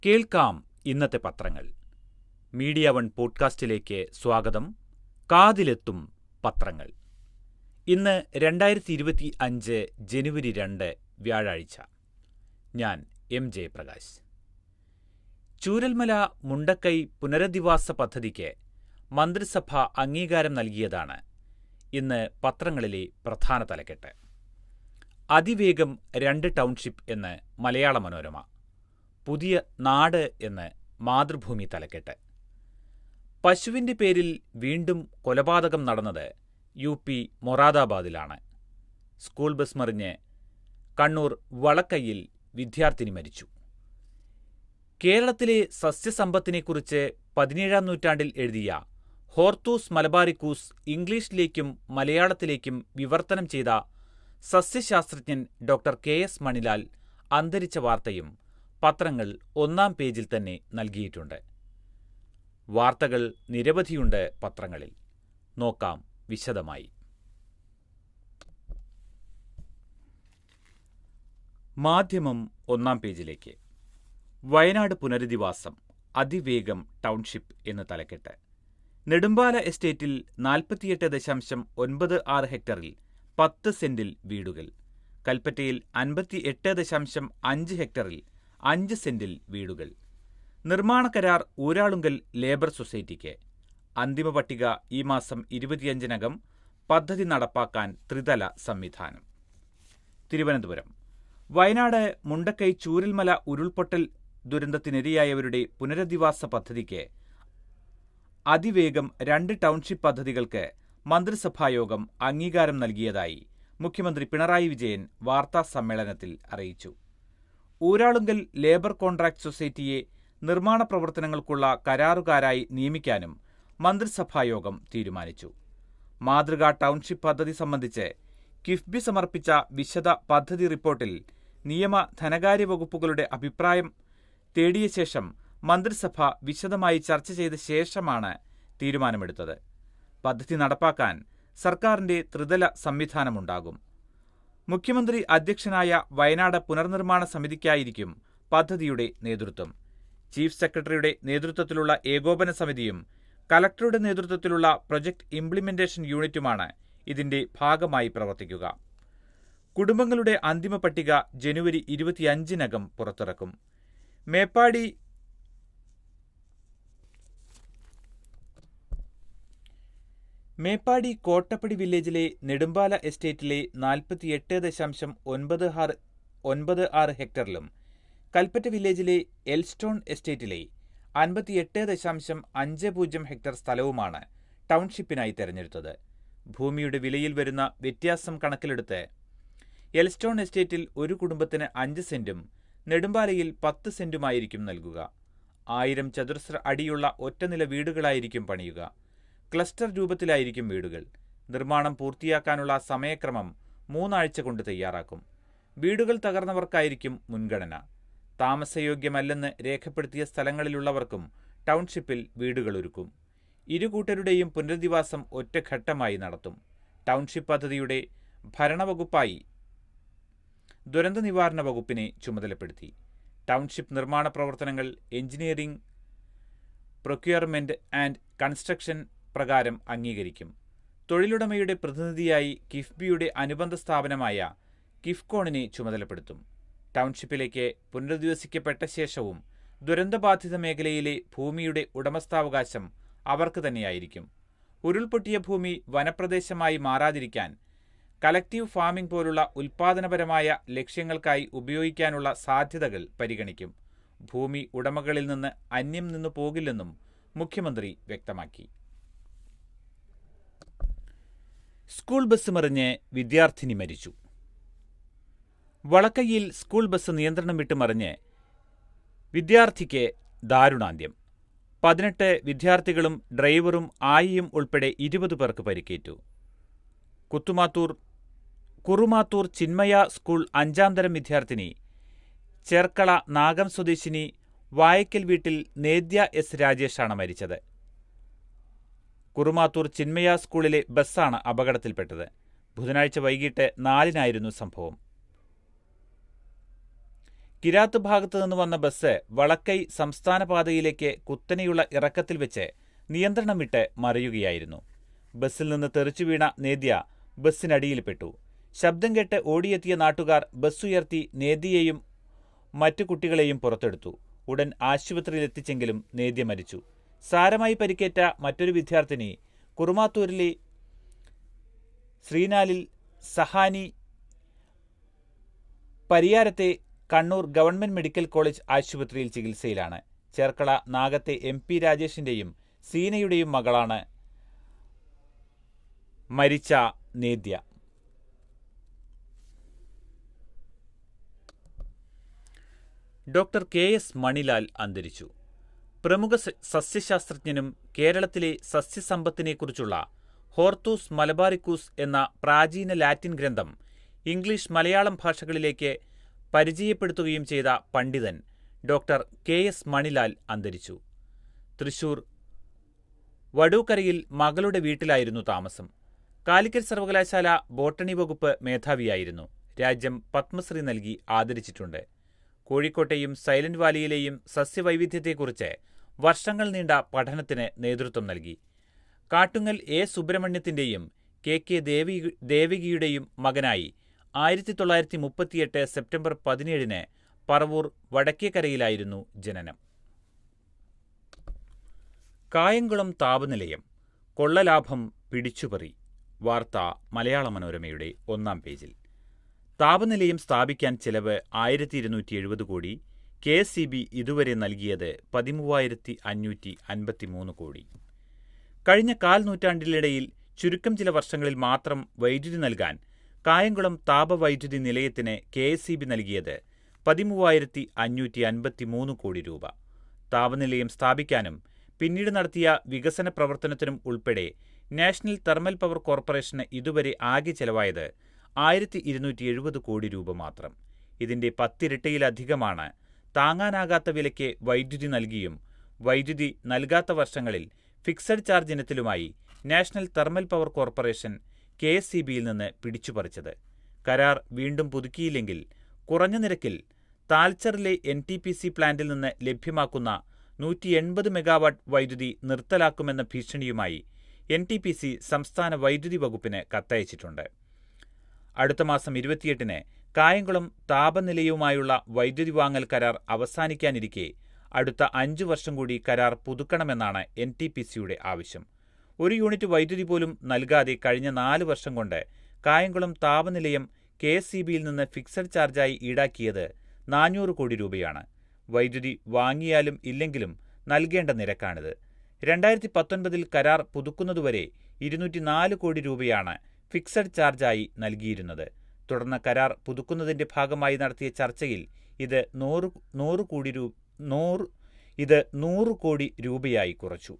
കേൾക്കാം ഇന്നത്തെ പത്രങ്ങൾ. മീഡിയ വൺ പോഡ്കാസ്റ്റിലേക്ക് സ്വാഗതം. കാതിലെത്തും പത്രങ്ങൾ. ഇന്ന് 2025 ജനുവരി 2 വ്യാഴാഴ്ച. ഞാൻ എം ജയപ്രകാശ്. ചൂരൽമല മുണ്ടക്കൈ പുനരധിവാസ പദ്ധതിക്ക് മന്ത്രിസഭ അംഗീകാരം നൽകിയതാണ് ഇന്ന് പത്രങ്ങളിലെ പ്രധാന തലക്കെട്ട്. അതിവേഗം 2 ടൗൺഷിപ്പ് എന്ന് മലയാള മനോരമ, പുതിയ നാട് എന്ന് മാതൃഭൂമി തലക്കെട്ട്. പശുവിന്റെ പേരിൽ വീണ്ടും കൊലപാതകം നടന്നത് UP മൊറാദാബാദിലാണ്. സ്കൂൾ ബസ് മറിഞ്ഞ് കണ്ണൂർ വളക്കയിൽ വിദ്യാർത്ഥിനി മരിച്ചു. കേരളത്തിലെ സസ്യസമ്പത്തിനെക്കുറിച്ച് 17-ാം നൂറ്റാണ്ടിൽ എഴുതിയ ഹോർത്തൂസ് മലബാറിക്കൂസ് ഇംഗ്ലീഷിലേക്കും മലയാളത്തിലേക്കും വിവർത്തനം ചെയ്ത സസ്യശാസ്ത്രജ്ഞൻ ഡോക്ടർ KS മണിലാൽ അന്തരിച്ച വാർത്തയും പത്രങ്ങൾ 1-ാം പേജിൽ തന്നെ നൽകിയിട്ടുണ്ട്. വാർത്തകൾ നിരവധിയുണ്ട് പത്രങ്ങളിൽ. നോക്കാം വിശദമായി. മാധ്യമം 1-ാം പേജിലേക്ക്. വയനാട് പുനരധിവാസം അതിവേഗം ടൗൺഷിപ്പ് എന്ന് തലക്കെട്ട്. നെടുമ്പാല എസ്റ്റേറ്റിൽ 48.96 ഹെക്ടറിൽ 10 സെന്റിൽ വീടുകൾ. കൽപ്പറ്റയിൽ 58.5 ഹെക്ടറിൽ 5 സെന്റിൽ വീടുകൾ. നിർമ്മാണ കരാർ ഊരാളുങ്കൽ ലേബർ സൊസൈറ്റിക്ക്. അന്തിമ പട്ടിക ഈ മാസം 25-നകം. പദ്ധതി നടപ്പാക്കാൻ ത്രിതല സംവിധാനം. തിരുവനന്തപുരം. വയനാട് മുണ്ടക്കൈ ചൂരൽമല ഉരുൾപൊട്ടൽ ദുരന്തത്തിനിരയായവരുടെ പുനരധിവാസ പദ്ധതിക്ക് അതിവേഗം 2 ടൗൺഷിപ്പ് പദ്ധതികൾക്ക് മന്ത്രിസഭായോഗം അംഗീകാരം നൽകിയതായി മുഖ്യമന്ത്രി പിണറായി വിജയൻ വാർത്താ സമ്മേളനത്തിൽ അറിയിച്ചു. ഊരാളുങ്കൽ ലേബർ കോൺട്രാക്ട് സൊസൈറ്റിയെ നിർമ്മാണ പ്രവർത്തനങ്ങൾക്കുള്ള കരാറുകാരായി നിയമിക്കാനും മന്ത്രിസഭായോഗം തീരുമാനിച്ചു. മാതൃകാ ടൗൺഷിപ്പ് പദ്ധതി സംബന്ധിച്ച് കിഫ്ബി സമർപ്പിച്ച വിശദ പദ്ധതി റിപ്പോർട്ടിൽ നിയമ ധനകാര്യ വകുപ്പുകളുടെ അഭിപ്രായം തേടിയ ശേഷം മന്ത്രിസഭ വിശദമായി ചർച്ച ചെയ്ത ശേഷമാണ് തീരുമാനമെടുത്തത്. പദ്ധതി നടപ്പാക്കാൻ സർക്കാരിന്റെ ത്രിതല സംവിധാനമുണ്ടാകും. മുഖ്യമന്ത്രി അധ്യക്ഷനായ വയനാട് പുനർനിർമ്മാണ സമിതിക്കായിരിക്കും പദ്ധതിയുടെ നേതൃത്വം. ചീഫ് സെക്രട്ടറിയുടെ നേതൃത്വത്തിലുള്ള ഏകോപന സമിതിയും കലക്ടറുടെ നേതൃത്വത്തിലുള്ള പ്രൊജക്ട് ഇംപ്ലിമെന്റേഷൻ യൂണിറ്റുമാണ് ഇതിന്റെ ഭാഗമായി പ്രവർത്തിക്കുക. കുടുംബങ്ങളുടെ അന്തിമ പട്ടിക ജനുവരി 25-നകം പുറത്തിറക്കും. മേപ്പാടി കോട്ടപ്പടി വില്ലേജിലെ നെടുമ്പാല എസ്റ്റേറ്റിലെ 48.96 ഹെക്ടറിലും കൽപ്പറ്റ വില്ലേജിലെ എൽസ്റ്റോൺ എസ്റ്റേറ്റിലെ 58.50 ഹെക്ടർ സ്ഥലവുമാണ് ടൗൺഷിപ്പിനായി തെരഞ്ഞെടുത്തത്. ഭൂമിയുടെ വിലയിൽ വരുന്ന വ്യത്യാസം കണക്കിലെടുത്ത് എൽസ്റ്റോൺ എസ്റ്റേറ്റിൽ ഒരു കുടുംബത്തിന് 5 സെന്റും നെടുമ്പാലയിൽ 10 സെന്റുമായിരിക്കും നൽകുക. 1000 ചതുരശ്ര അടിയുള്ള ഒറ്റനില വീടുകളായിരിക്കും പണിയുക. ക്ലസ്റ്റർ രൂപത്തിലായിരിക്കും വീടുകൾ. നിർമ്മാണം പൂർത്തിയാക്കാനുള്ള സമയക്രമം 3 ആഴ്ച കൊണ്ട് തയ്യാറാക്കും. വീടുകൾ തകർന്നവർക്കായിരിക്കും മുൻഗണന. താമസയോഗ്യമല്ലെന്ന് രേഖപ്പെടുത്തിയ സ്ഥലങ്ങളിലുള്ളവർക്കും ടൗൺഷിപ്പിൽ വീടുകൾ ഒരുക്കും. ഇരുകൂട്ടരുടെയും പുനരധിവാസം ഒറ്റഘട്ടമായി നടത്തും. ടൗൺഷിപ്പ് പദ്ധതിയുടെ ഭരണവകുപ്പായി ദുരന്ത നിവാരണ വകുപ്പിനെ ചുമതലപ്പെടുത്തി. ടൗൺഷിപ്പ് നിർമ്മാണ പ്രവർത്തനങ്ങൾ എഞ്ചിനീയറിംഗ്, പ്രൊക്യൂർമെന്റ് ആൻഡ് കൺസ്ട്രക്ഷൻ പ്രകാരം അംഗീകരിക്കും. തൊഴിലുടമയുടെ പ്രതിനിധിയായി കിഫ്ബിയുടെ അനുബന്ധ സ്ഥാപനമായ കിഫ്കോണിനെ ചുമതലപ്പെടുത്തും. ടൗൺഷിപ്പിലേക്ക് പുനരധിവസിക്കപ്പെട്ട ശേഷവും ദുരന്തബാധിത മേഖലയിലെ ഭൂമിയുടെ ഉടമസ്ഥാവകാശം അവർക്ക് തന്നെയായിരിക്കും. ഉരുൾപൊട്ടിയ ഭൂമി വനപ്രദേശമായി മാറാതിരിക്കാൻ കലക്റ്റീവ് ഫാമിംഗ് പോലുള്ള ഉൽപാദനപരമായ ലക്ഷ്യങ്ങൾക്കായി ഉപയോഗിക്കാനുള്ള സാധ്യതകൾ പരിഗണിക്കും. ഭൂമി ഉടമകളിൽ നിന്ന് അന്യം നിന്നു പോകില്ലെന്നും മുഖ്യമന്ത്രി വ്യക്തമാക്കി. സ്കൂൾ ബസ് മറിഞ്ഞ് വിദ്യാർത്ഥിനി മരിച്ചു. വളക്കയിൽ സ്കൂൾ ബസ് നിയന്ത്രണം വിട്ട് മറിഞ്ഞ് വിദ്യാർത്ഥിക്ക് ദാരുണാന്ത്യം. 18 വിദ്യാർത്ഥികളും ഡ്രൈവറും ആയിയും ഉൾപ്പെടെ 20 പേർക്ക് പരിക്കേറ്റു. കുറുമാത്തൂർ ചിന്മയ സ്കൂൾ 5-ാം തരം വിദ്യാർത്ഥിനി ചേർക്കള നാഗം സ്വദേശിനി വായക്കൽ വീട്ടിൽ നേദ്യ S. രാജേഷാണ് മരിച്ചത്. കുറുമാത്തൂർ ചിന്മയ സ്കൂളിലെ ബസ്സാണ് അപകടത്തിൽപ്പെട്ടത്. ബുധനാഴ്ച വൈകിട്ട് 4-നായിരുന്നു സംഭവം. കിരാത്ത് ഭാഗത്തു നിന്ന് വന്ന ബസ് വളക്കൈ സംസ്ഥാന പാതയിലേക്ക് കുത്തനെയുള്ള ഇറക്കത്തിൽ വെച്ച് നിയന്ത്രണം വിട്ട് മറിയുകയായിരുന്നു. ബസ്സിൽ നിന്ന് തെറിച്ചു വീണ നേദ്യ ബസ്സിനടിയിൽപ്പെട്ടു. ശബ്ദം കേട്ട് ഓടിയെത്തിയ നാട്ടുകാർ ബസ്സുയർത്തി നേദ്യയെയും മറ്റു കുട്ടികളെയും പുറത്തെടുത്തു. ഉടൻ ആശുപത്രിയിലെത്തിച്ചെങ്കിലും നേദ്യ മരിച്ചു. സാരമായി പരിക്കേറ്റ മറ്റൊരു വിദ്യാർത്ഥിനി കുറുമാത്തൂരിലെ ശ്രീനാലിൽ സഹാനി, പരിയാരത്തെ കണ്ണൂർ ഗവൺമെന്റ് മെഡിക്കൽ കോളേജ് ആശുപത്രിയിൽ ചികിത്സയിലാണ്. ചേർക്കള നാഗത്തെ MP രാജേഷിന്റെയും സീനയുടെയും മകളാണ് മരിച്ച നേദ്യ. ഡോക്ടർ KS മണിലാൽ അന്തരിച്ചു. പ്രമുഖ സസ്യശാസ്ത്രജ്ഞനും കേരളത്തിലെ സസ്യസമ്പത്തിനെക്കുറിച്ചുള്ള ഹോർത്തൂസ് മലബാറിക്കൂസ് എന്ന പ്രാചീന ലാറ്റിൻ ഗ്രന്ഥം ഇംഗ്ലീഷ്, മലയാളം ഭാഷകളിലേക്ക് പരിചയപ്പെടുത്തുകയും ചെയ്ത പണ്ഡിതൻ ഡോക്ടർ KS മണിലാൽ അന്തരിച്ചു. തൃശൂർ വടൂക്കരയിൽ മകളുടെ വീട്ടിലായിരുന്നു താമസം. കാലിക്കറ്റ് സർവകലാശാല ബോട്ടണി വകുപ്പ് മേധാവിയായിരുന്നു. രാജ്യം പത്മശ്രീ നൽകി ആദരിച്ചിട്ടുണ്ട്. കോഴിക്കോട്ടെയും സൈലന്റ് വാലിയിലെയും സസ്യവൈവിധ്യത്തെക്കുറിച്ച് വർഷങ്ങൾ നീണ്ട പഠനത്തിന് നേതൃത്വം നൽകി. കാട്ടുങ്ങൽ സുബ്രഹ്മണ്യത്തിന്റെയും KK ദേവികിയുടെയും മകനായി 1938 സെപ്റ്റംബർ 17 പറവൂർ വടക്കേക്കരയിലായിരുന്നു ജനനം. കായംകുളം താപനിലയം കൊള്ളലാഭം പിടിച്ചുപറി. വാർത്ത മലയാള മനോരമയുടെ 1-ാം പേജിൽ. താപനിലയം സ്ഥാപിക്കാൻ ചെലവ് 1270 കോടി. KSEB ഇതുവരെ നൽകിയത് 13,553 കോടി. കഴിഞ്ഞ കാൽ നൂറ്റാണ്ടിനിടയിൽ ചുരുക്കം ചില വർഷങ്ങളിൽ മാത്രം വൈദ്യുതി നൽകാൻ കായംകുളം താപവൈദ്യുതി നിലയത്തിന് KSEB നൽകിയത് 13,553 കോടി രൂപ. താപനിലയം സ്ഥാപിക്കാനും പിന്നീട് നടത്തിയ വികസന പ്രവർത്തനത്തിനും ഉൾപ്പെടെ നാഷണൽ തെർമൽ പവർ കോർപ്പറേഷന് ഇതുവരെ ആകെ ചെലവായത് 1270 കോടി രൂപ മാത്രം. ഇതിന്റെ 10 ഇരട്ടിയിലധികമാണ് താങ്ങാനാകാത്ത വിലയ്ക്ക് വൈദ്യുതി നൽകിയും വൈദ്യുതി നൽകാത്ത വർഷങ്ങളിൽ ഫിക്സഡ് ചാർജ് ഇനത്തിലുമായി നാഷണൽ തെർമൽ പവർ കോർപ്പറേഷൻ KSEBയിൽ നിന്ന് പിടിച്ചുപറിച്ചത്. കരാർ വീണ്ടും പുതുക്കിയില്ലെങ്കിൽ കുറഞ്ഞ നിരക്കിൽ താൽച്ചറിലെ NTPC പ്ലാന്റിൽ നിന്ന് ലഭ്യമാക്കുന്ന 180 മെഗാവാട്ട് വൈദ്യുതി നിർത്തലാക്കുമെന്ന ഭീഷണിയുമായി NTPC സംസ്ഥാന വൈദ്യുതി വകുപ്പിന് കത്തയച്ചിട്ടുണ്ട്. അടുത്ത മാസം 28 കായംകുളം താപനിലയവുമായുള്ള വൈദ്യുതി വാങ്ങൽ കരാർ അവസാനിക്കാനിരിക്കെ അടുത്ത 5 വർഷം കൂടി കരാർ പുതുക്കണമെന്നാണ് NTPCയുടെ ആവശ്യം. ഒരു യൂണിറ്റ് വൈദ്യുതി പോലും നൽകാതെ കഴിഞ്ഞ 4 വർഷം കൊണ്ട് കായംകുളം താപനിലയം KSEBയിൽ നിന്ന് ഫിക്സഡ് ചാർജായി ഈടാക്കിയത് 400 കോടി രൂപയാണ്. വൈദ്യുതി വാങ്ങിയാലും ഇല്ലെങ്കിലും നൽകേണ്ട നിരക്കാണിത്. 2019 കരാർ പുതുക്കുന്നതുവരെ 204 കോടി രൂപയാണ് ഫിക്സഡ് ചാർജായി നൽകിയിരുന്നത്. തുടർന്ന് കരാർ പുതുക്കുന്നതിന്റെ ഭാഗമായി നടത്തിയ ചർച്ചയിൽ ഇത് 100 കോടി രൂപയായി കുറച്ചു.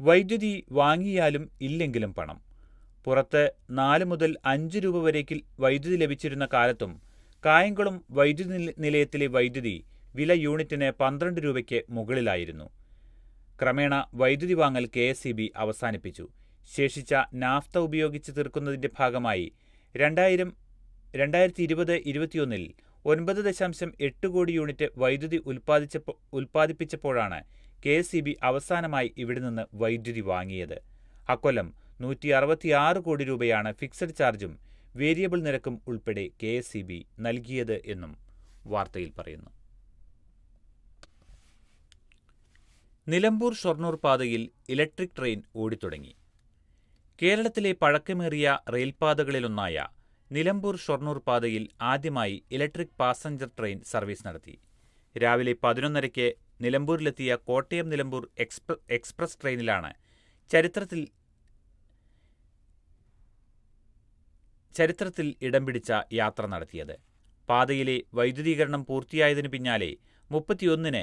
വൈദ്യുതി വാങ്ങിയാലും ഇല്ലെങ്കിലും പണം. പുറത്ത് 4 മുതൽ 5 രൂപ വരേക്ക് വൈദ്യുതി ലഭിച്ചിരുന്ന കാലത്തും കായംകുളം വൈദ്യുതി നിലയത്തിലെ വൈദ്യുതി വില യൂണിറ്റിന് 12 രൂപയ്ക്ക് മുകളിലായിരുന്നു. ക്രമേണ വൈദ്യുതി വാങ്ങൽ KSEB അവസാനിപ്പിച്ചു. ശേഷിച്ച നാഫ്ത ഉപയോഗിച്ച് തീർക്കുന്നതിന്റെ ഭാഗമായി 2020-21 9.8 കോടി യൂണിറ്റ് വൈദ്യുതി ഉൽപ്പാദിപ്പിച്ചപ്പോഴാണ് KSEB അവസാനമായി ഇവിടെ നിന്ന് വൈദ്യുതി വാങ്ങിയത്. അക്കൊല്ലം 166 കോടി രൂപയാണ് ഫിക്സഡ് ചാർജും വേരിയബിൾ നിരക്കും ഉൾപ്പെടെ KSEB നൽകിയത് എന്നും വാർത്തയിൽ പറയുന്നു. നിലമ്പൂർ ഷൊർണൂർ പാതയിൽ ഇലക്ട്രിക് ട്രെയിൻ ഓടിത്തുടങ്ങി. കേരളത്തിലെ പഴക്കമേറിയ റെയിൽപാതകളിലൊന്നായ നിലമ്പൂർ ഷൊർണൂർ പാതയിൽ ആദ്യമായി ഇലക്ട്രിക് പാസഞ്ചർ ട്രെയിൻ സർവീസ് നടത്തി. രാവിലെ 11:30 നിലമ്പൂരിലെത്തിയ കോട്ടയം നിലമ്പൂർ എക്സ്പ്രസ് ട്രെയിനിലാണ് ചരിത്രത്തിൽ ഇടം പിടിച്ച യാത്ര നടത്തിയത്. പാതയിലെ വൈദ്യുതീകരണം പൂർത്തിയായതിനു പിന്നാലെ 31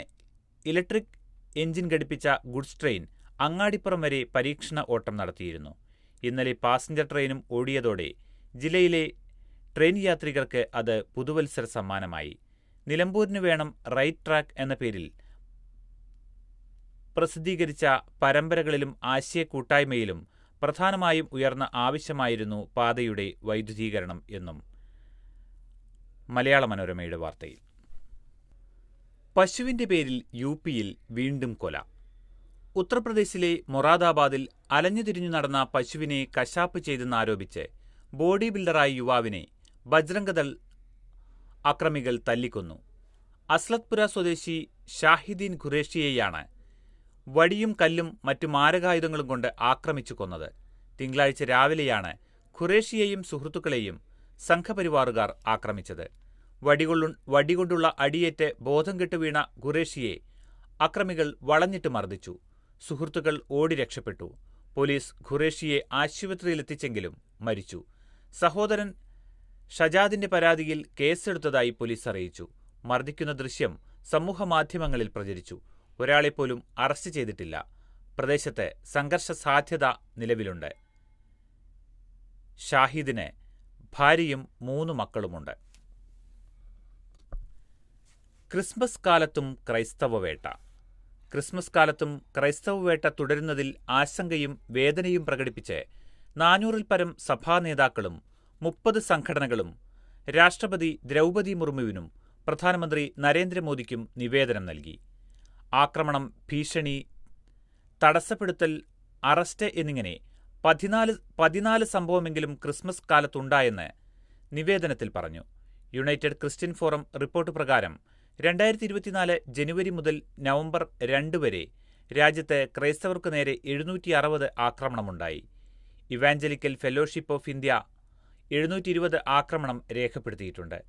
ഇലക്ട്രിക് എഞ്ചിൻ ഘടിപ്പിച്ച ഗുഡ്സ് ട്രെയിൻ അങ്ങാടിപ്പുറം വരെ പരീക്ഷണ ഓട്ടം നടത്തിയിരുന്നു. ഇന്നലെ പാസഞ്ചർ ട്രെയിനും ഓടിയതോടെ ജില്ലയിലെ ട്രെയിൻ യാത്രികർക്ക് അത് പുതുവത്സര സമ്മാനമായി. നിലമ്പൂരിന് വേണം റൈറ്റ് ട്രാക്ക് എന്ന പേരിൽ പ്രസിദ്ധീകരിച്ച പരമ്പരകളിലും ആശയക്കൂട്ടായ്മയിലും പ്രധാനമായും ഉയർന്ന ആവശ്യമായിരുന്നു പാതയുടെ വൈദ്യുതീകരണം എന്നും മലയാള മനോരമയുടെ വാർത്തയിൽ. പശുവിന്റെ പേരിൽ യു.പിയിൽ വീണ്ടും കൊല. ഉത്തർപ്രദേശിലെ മൊറാദാബാദിൽ അലഞ്ഞുതിരിഞ്ഞു നടന്ന പശുവിനെ കശാപ്പ് ചെയ്തെന്നാരോപിച്ച് ബോഡി ബിൽഡറായ യുവാവിനെ ബജ്രംഗദൾ അക്രമികൾ തല്ലിക്കൊന്നു. അസ്ലത്പുര സ്വദേശി ഷാഹിദീൻ ഖുറേഷിയെയാണ് വടിയും കല്ലും മറ്റു മാരകായുധങ്ങളും കൊണ്ട് ആക്രമിച്ചു കൊന്നത്. തിങ്കളാഴ്ച രാവിലെയാണ് ഖുറേഷിയെയും സുഹൃത്തുക്കളെയും സംഘപരിവാറുകാർ ആക്രമിച്ചത്. വടികൊണ്ടുള്ള അടിയേറ്റ് ബോധം കെട്ടു വീണ ഖുറേഷിയെ അക്രമികൾ വളഞ്ഞിട്ട് മർദ്ദിച്ചു. സുഹൃത്തുക്കൾ ഓടി രക്ഷപ്പെട്ടു. പോലീസ് ഖുറേഷിയെ ആശുപത്രിയിലെത്തിച്ചെങ്കിലും മരിച്ചു. സഹോദരൻ ഷജാദിന്റെ പരാതിയിൽ കേസെടുത്തതായി പോലീസ് അറിയിച്ചു. മർദ്ദിക്കുന്ന ദൃശ്യം സമൂഹമാധ്യമങ്ങളിൽ പ്രചരിച്ചു. ഒരാളെപ്പോലും അറസ്റ്റ് ചെയ്തിട്ടില്ല. പ്രദേശത്ത് സംഘർഷ സാധ്യത നിലവിലുണ്ട്. ഷാഹിദിന് ഭാര്യയും 3 മക്കളുമുണ്ട്. ക്രിസ്മസ് കാലത്തും ക്രൈസ്തവവേട്ട. ക്രിസ്മസ് കാലത്തും ക്രൈസ്തവവേട്ട തുടരുന്നതിൽ ആശങ്കയും വേദനയും പ്രകടിപ്പിച്ച് 400-ൽ പരം സഭാ നേതാക്കളും 30 സംഘടനകളും രാഷ്ട്രപതി ദ്രൗപദി മുർമുവിനും പ്രധാനമന്ത്രി നരേന്ദ്രമോദിക്കും നിവേദനം നൽകി. ആക്രമണം, ഭീഷണി, തടസ്സപ്പെടുത്തൽ, അറസ്റ്റ് എന്നിങ്ങനെ 14 സംഭവമെങ്കിലും ക്രിസ്മസ് കാലത്തുണ്ടായെന്ന് നിവേദനത്തിൽ പറഞ്ഞു. യുണൈറ്റഡ് ക്രിസ്ത്യൻ ഫോറം റിപ്പോർട്ട് പ്രകാരം 2024 ജനുവരി മുതൽ നവംബർ 2 വരെ രാജ്യത്ത് ക്രൈസ്തവർക്ക് നേരെ 760 ആക്രമണമുണ്ടായി. ഇവാഞ്ചലിക്കൽ ഫെലോഷിപ്പ് ഓഫ് ഇന്ത്യ 720 ആക്രമണം രേഖപ്പെടുത്തിയിട്ടുണ്ട്.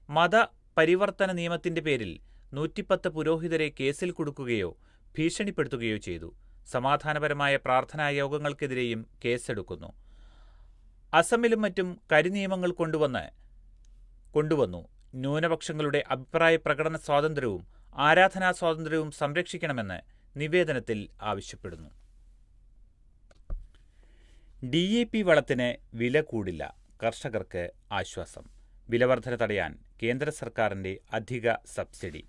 മതപരിവർത്തന നിയമത്തിന്റെ പേരിൽ 110 പുരോഹിതരെ കേസിൽ കുടുക്കുകയോ ഭീഷണിപ്പെടുത്തുകയോ ചെയ്തു. സമാധാനപരമായ പ്രാർത്ഥനായോഗങ്ങൾക്കെതിരെയും കേസെടുക്കുന്നു. അസമിലും മറ്റും കരിനിയമങ്ങൾ കൊണ്ടുവന്നു. ന്യൂനപക്ഷങ്ങളുടെ അഭിപ്രായ പ്രകടന സ്വാതന്ത്ര്യവും ആരാധനാ സ്വാതന്ത്ര്യവും സംരക്ഷിക്കണമെന്ന് നിവേദനത്തിൽ ആവശ്യപ്പെടുന്നു. DAP വളത്തിന് വില കൂടില്ല, കർഷകർക്ക് ആശ്വാസം. വിലവർധന തടയാൻ കേന്ദ്ര സർക്കാരിന്റെ അധിക സബ്സിഡി.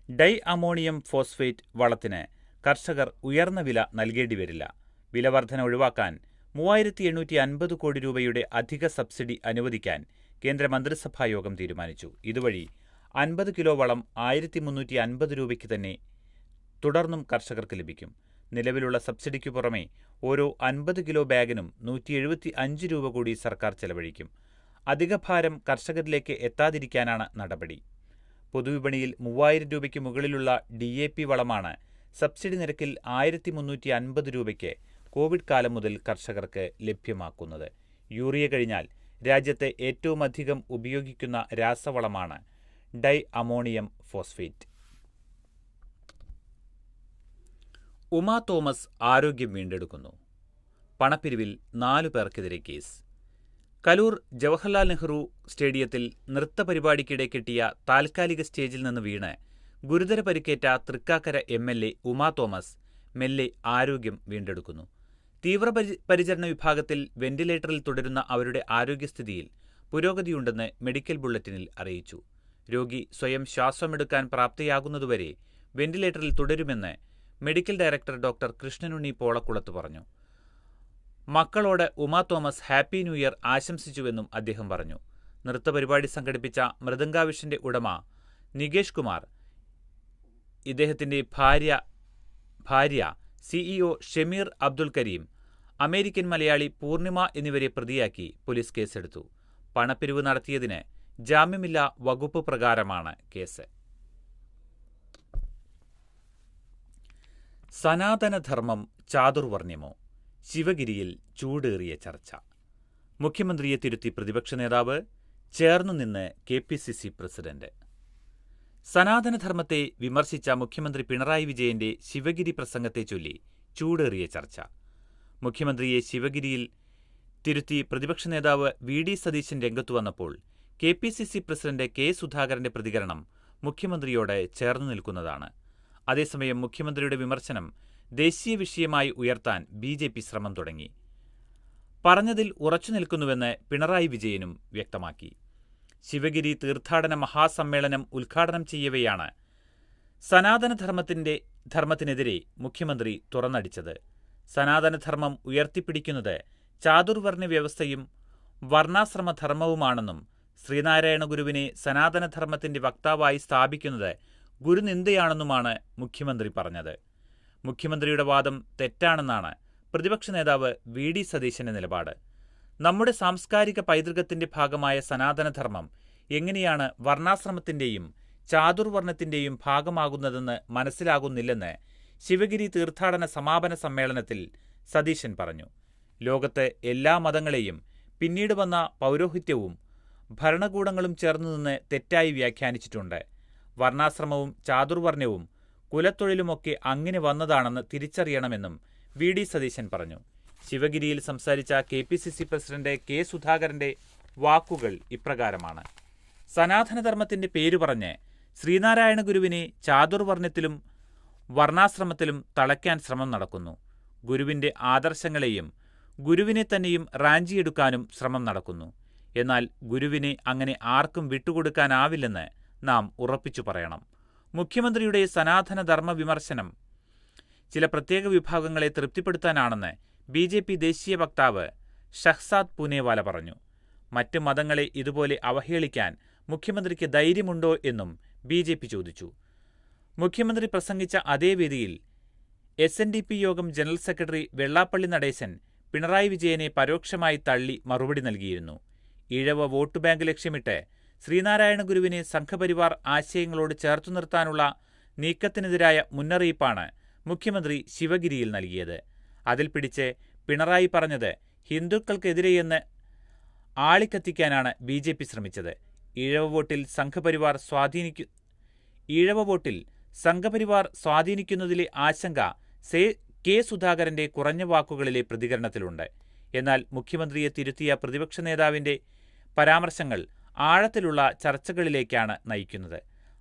ഡൈ അമോണിയം ഫോസ്ഫേറ്റ് വളത്തിന് കർഷകർ ഉയർന്ന വില നൽകേണ്ടി വരില്ല. വിലവർധന ഒഴിവാക്കാൻ 3850 കോടി രൂപയുടെ അധിക സബ്സിഡി അനുവദിക്കാൻ കേന്ദ്ര മന്ത്രിസഭായോഗം തീരുമാനിച്ചു. ഇതുവഴി 50 കിലോ വളം 1350 രൂപയ്ക്ക് തന്നെ തുടർന്നും കർഷകർക്ക് ലഭിക്കും. നിലവിലുള്ള സബ്സിഡിക്കു പുറമെ ഓരോ 50 കിലോ ബാഗിനും 175 രൂപ കൂടി സർക്കാർ ചെലവഴിക്കും. അധിക ഭാരം കർഷകരിലേക്ക് എത്താതിരിക്കാനാണ് നടപടി. പൊതുവിപണിയിൽ 3000 രൂപയ്ക്ക് മുകളിലുള്ള DAP വളമാണ് സബ്സിഡി നിരക്കിൽ 1350 രൂപയ്ക്ക് കോവിഡ് കാലം മുതൽ കർഷകർക്ക് ലഭ്യമാക്കുന്നത്. യൂറിയ കഴിഞ്ഞാൽ രാജ്യത്തെ ഏറ്റവുമധികം ഉപയോഗിക്കുന്ന രാസവളമാണ് di ammonium phosphate. Uma Thomas ആരോഗ്യം വീണ്ടെടുക്കുന്നു. പണപ്പിരിവിൽ 4 പേർക്കെതിരെ കേസ്. കലൂർ ജവഹർലാൽ നെഹ്റു സ്റ്റേഡിയത്തിൽ നൃത്തപരിപാടിക്കിടെ കെട്ടിയ താൽക്കാലിക സ്റ്റേജിൽ നിന്ന് വീണ് ഗുരുതര പരിക്കേറ്റ തൃക്കാക്കര MLA ഉമാ തോമസ് മെല്ലെ ആരോഗ്യം വീണ്ടെടുക്കുന്നു. തീവ്രപരിചരണ വിഭാഗത്തിൽ വെന്റിലേറ്ററിൽ തുടരുന്ന അവരുടെ ആരോഗ്യസ്ഥിതിയിൽ പുരോഗതിയുണ്ടെന്ന് മെഡിക്കൽ ബുള്ളറ്റിനിൽ അറിയിച്ചു. രോഗി സ്വയം ശ്വാസമെടുക്കാൻ പ്രാപ്തയാകുന്നതുവരെ വെന്റിലേറ്ററിൽ തുടരുമെന്ന് medical director doctor Krishnanunni Polakulath പറഞ്ഞു. മക്കളോട് Uma Thomas happy new year ആശംസിച്ചുവെന്നും അദ്ദേഹം പറഞ്ഞു. നൃത്തപരിപാടി സംഘടിപ്പിച്ച മൃദംഗാവിഷന്റെ ഉടമ നികേഷ് കുമാർ, ഇദ്ദേഹത്തിന്റെ ഭാര്യ CEO ഷമീർ അബ്ദുൽ കരീം, അമേരിക്കൻ മലയാളി പൂർണിമ എന്നിവരെ പ്രതിയാക്കി പോലീസ് കേസെടുത്തു. പണപ്പിരിവ് നടത്തിയതിന് ജാമ്യമില്ലാ വകുപ്പ് പ്രകാരമാണ് കേസ്. സനാതനധർമ്മം ചാതുർവർണ്ണ്യമോ? ശിവഗിരിയിൽ ചൂടേറിയ ചർച്ച. മുഖ്യമന്ത്രിയെ തിരുത്തി പ്രതിപക്ഷ നേതാവ്, ചേർന്നുനിന്ന് KPCC പ്രസിഡന്റ്. സനാതനധർമ്മത്തെ വിമർശിച്ച മുഖ്യമന്ത്രി പിണറായി വിജയന്റെ ശിവഗിരി പ്രസംഗത്തെ ചൊല്ലി ചൂടേറിയ ചർച്ച. മുഖ്യമന്ത്രിയെ ശിവഗിരിയിൽ തിരുത്തി പ്രതിപക്ഷ നേതാവ് VD സതീശൻ രംഗത്തു വന്നപ്പോൾ KPCC പ്രസിഡന്റ് K സുധാകരന്റെ പ്രതികരണം മുഖ്യമന്ത്രിയോട് ചേർന്നു നിൽക്കുന്നതാണ്. അതേസമയം മുഖ്യമന്ത്രിയുടെ വിമർശനം ദേശീയ വിഷയമായി ഉയർത്താൻ BJP ശ്രമം തുടങ്ങി. പറഞ്ഞതിൽ ഉറച്ചുനിൽക്കുന്നുവെന്ന് പിണറായി വിജയനും വ്യക്തമാക്കി. ശിവഗിരി തീർത്ഥാടന മഹാസമ്മേളനം ഉദ്ഘാടനം ചെയ്യവെയാണ് സനാതനധർമ്മത്തിനെതിരെ മുഖ്യമന്ത്രി തുറന്നടിച്ചത്. സനാതനധർമ്മം ഉയർത്തിപ്പിടിക്കുന്നത് ചാതുർവർണ്ണ വ്യവസ്ഥയും വർണ്ണാശ്രമധർമ്മവുമാണെന്നും ശ്രീനാരായണ ഗുരുവിനെ സനാതനധർമ്മത്തിന്റെ വക്താവായി സ്ഥാപിക്കുന്നത് ഗുരുനിന്ദയാണെന്നുമാണ് മുഖ്യമന്ത്രി പറഞ്ഞത്. മുഖ്യമന്ത്രിയുടെ വാദം തെറ്റാണെന്നാണ് പ്രതിപക്ഷ നേതാവ് വി ഡി സതീശന്റെ നിലപാട്. നമ്മുടെ സാംസ്കാരിക പൈതൃകത്തിന്റെ ഭാഗമായ സനാതനധർമ്മം എങ്ങനെയാണ് വർണ്ണാശ്രമത്തിന്റെയും ചാതുർവർണ്ണത്തിന്റെയും ഭാഗമാകുന്നതെന്ന് മനസ്സിലാകുന്നില്ലെന്ന് ശിവഗിരി തീർത്ഥാടന സമാപന സമ്മേളനത്തിൽ സതീശൻ പറഞ്ഞു. ലോകത്ത് എല്ലാ മതങ്ങളെയും പിന്നീട് വന്ന പൗരോഹിത്യവും ഭരണകൂടങ്ങളും ചേർന്നുനിന്ന് തെറ്റായി വ്യാഖ്യാനിച്ചിട്ടുണ്ട്. വർണ്ണാശ്രമവും ചാതുർവർണ്ണവും കുലത്തൊഴിലുമൊക്കെ അങ്ങനെ വന്നതാണെന്ന് തിരിച്ചറിയണമെന്നും വി ഡി സതീശൻ പറഞ്ഞു. ശിവഗിരിയിൽ സംസാരിച്ച KPCC പ്രസിഡന്റ് കെ സുധാകരന്റെ വാക്കുകൾ ഇപ്രകാരമാണ്: സനാതനധർമ്മത്തിന്റെ പേരു പറഞ്ഞ് ശ്രീനാരായണ ഗുരുവിനെ ചാതുർവർണ്ണത്തിലും വർണ്ണാശ്രമത്തിലും തളയ്ക്കാൻ ശ്രമം നടക്കുന്നു. ഗുരുവിന്റെ ആദർശങ്ങളെയും ഗുരുവിനെ തന്നെയും റാഞ്ചിയെടുക്കാനും ശ്രമം നടക്കുന്നു. എന്നാൽ ഗുരുവിനെ അങ്ങനെ ആർക്കും വിട്ടുകൊടുക്കാനാവില്ലെന്ന് നാം ഉറപ്പിച്ചു പറയണം. മുഖ്യമന്ത്രിയുടെ സനാതനധർമ്മ വിമർശനം ചില പ്രത്യേക വിഭാഗങ്ങളെ തൃപ്തിപ്പെടുത്താനാണെന്ന് BJP ദേശീയ വക്താവ് ഷഹ്സാദ് പൂനെവാല പറഞ്ഞു. മറ്റ് മതങ്ങളെ ഇതുപോലെ അവഹേളിക്കാൻ മുഖ്യമന്ത്രിക്ക് ധൈര്യമുണ്ടോ എന്നും BJP ചോദിച്ചു. മുഖ്യമന്ത്രി പ്രസംഗിച്ച അതേ വേദിയിൽ SNDP യോഗം ജനറൽ സെക്രട്ടറി വെള്ളാപ്പള്ളി നടേശൻ പിണറായി വിജയനെ പരോക്ഷമായി തള്ളി മറുപടി നൽകിയിരുന്നു. ഈഴവ വോട്ട് ബാങ്ക് ലക്ഷ്യമിട്ട് ശ്രീനാരായണ ഗുരുവിനെ സംഘപരിവാർ ആശയങ്ങളോട് ചേർത്തു നിർത്താനുള്ള നീക്കത്തിനെതിരായ മുന്നറിയിപ്പാണ് മുഖ്യമന്ത്രി ശിവഗിരിയിൽ നൽകിയത്. അതിൽ പിടിച്ച് പിണറായി പറഞ്ഞത് ഹിന്ദുക്കൾക്കെതിരെയെന്ന് ആളിക്കത്തിക്കാനാണ് BJP ശ്രമിച്ചത്. ഈഴവ വോട്ടിൽ സംഘപരിവാർ സ്വാധീനിക്കുന്നതിലെ ആശങ്ക കെ സുധാകരന്റെ കുറഞ്ഞ വാക്കുകളിലെ പ്രതികരണത്തിലുണ്ട്. എന്നാൽ മുഖ്യമന്ത്രിയെ തിരുത്തിയ പ്രതിപക്ഷ നേതാവിന്റെ പരാമർശങ്ങൾ ആഴത്തിലുള്ള ചർച്ചകളിലേക്കാണ് നയിക്കുന്നത്.